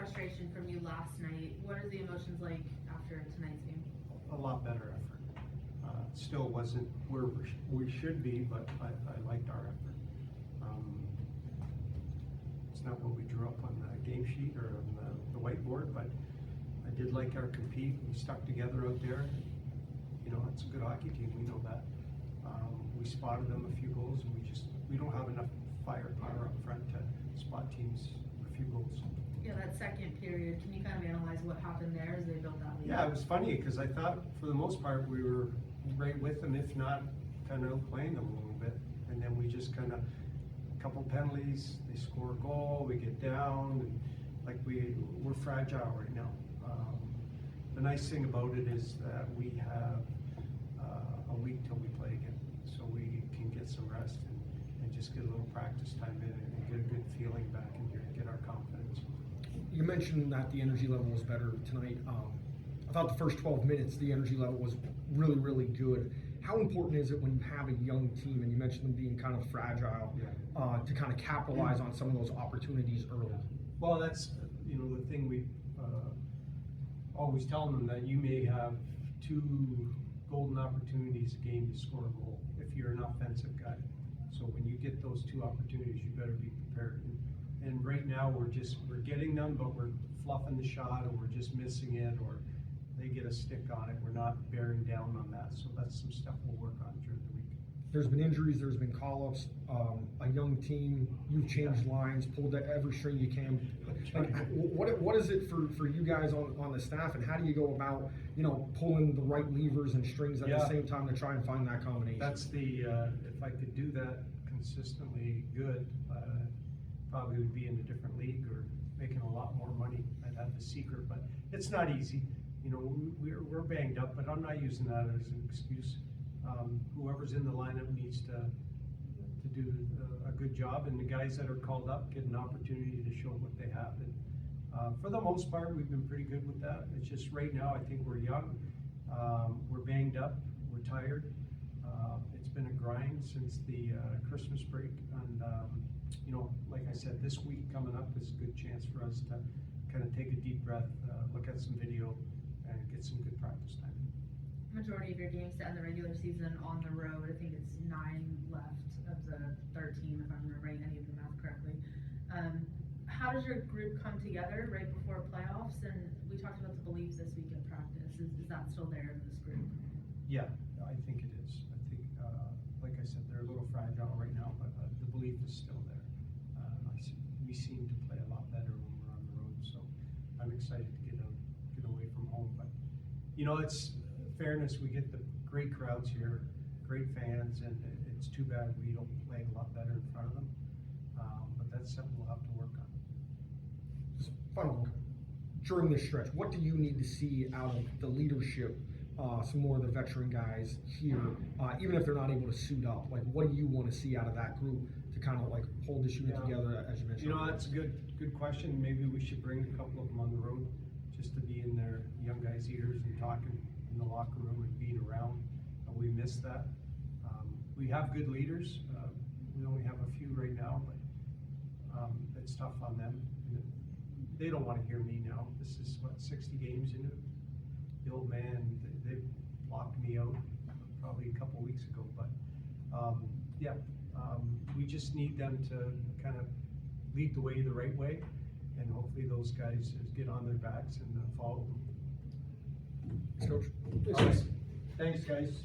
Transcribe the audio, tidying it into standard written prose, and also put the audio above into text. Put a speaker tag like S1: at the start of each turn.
S1: frustration from you last night. What are the emotions like after tonight's game?
S2: A lot better effort. Still wasn't where we should be, but I liked our effort. It's not what we drew up on the game sheet or on the whiteboard, but I did like our compete. We stuck together out there. You know, it's a good hockey team, we know that. We spotted them a few goals, and we don't have enough firepower up front to spot teams a few goals.
S1: Yeah, that second period, can you kind of analyze what happened there as they built that lead?
S2: Yeah, it was funny because I thought for the most part we were right with them, if not kind of playing them a little bit. And then we just kind of, a couple penalties, they score a goal, we get down, and like we're fragile right now. The nice thing about it is that we have a week till we play again, so we can get some rest and just get a little practice time in and get a good feeling back in here and get our confidence.
S3: You mentioned that the energy level was better tonight. I thought the first 12 minutes, the energy level was really, really good. How important is it when you have a young team, and you mentioned them being kind of fragile, to kind of capitalize on some of those opportunities early?
S2: Well, that's, you know, the thing we always tell them, that you may have 2 golden opportunities a game to score a goal if you're an offensive guy. So when you get those 2 opportunities, you better be prepared. And right now we're getting them, but we're fluffing the shot, or we're just missing it, or they get a stick on it. We're not bearing down on that. So that's some stuff we'll work on during the week.
S3: There's been injuries, there's been call-ups, a young team, you've changed lines, pulled every string you can. Like, what is it for you guys on the staff, and how do you go about, you know, pulling the right levers and strings at the same time to try and find that combination?
S2: That's the, if I could do that consistently good, probably would be in a different league or making a lot more money. I'd have the secret, but it's not easy. You know, we're banged up, but I'm not using that as an excuse. Whoever's in the lineup needs to do a good job, and the guys that are called up get an opportunity to show what they have. And for the most part, we've been pretty good with that. It's just right now, I think we're young, we're banged up, we're tired. It's been a grind since the Christmas break, and you know, like I said, this week coming up is a good chance for us to kind of take a deep breath, look at some video, and get some good practice time.
S1: Majority of your games to end the regular season on the road. I think it's 9 left of the 13, if I'm remembering any of the math correctly. How does your group come together right before playoffs? And we talked about the beliefs this week in practice. Is that still there in this group?
S2: Yeah, I think it is. I think, like I said, they're a little fragile right now, but the belief is still there. We seem to play a lot better when we're on the road, so I'm excited to get away from home. But you know, it's fairness. We get the great crowds here, great fans, and it's too bad we don't play a lot better in front of them. But that's something we'll have to work on.
S3: Final, during this stretch, what do you need to see out of the leadership, some more of the veteran guys here, even if they're not able to suit up? Like, what do you want to see out of that group to kind of like hold this unit together, as you mentioned?
S2: You know, that's a good question. Maybe we should bring a couple of them on the road just to be in their young guys' ears and talking in the locker room and being around. We miss that. We have good leaders. We only have a few right now, but it's tough on them. They don't want to hear me now. This is what, 60 games into it. The old man, they blocked me out probably a couple weeks ago, but we just need them to kind of lead the way the right way, and hopefully those guys get on their backs and follow them.
S3: Coach.
S2: Thanks, guys.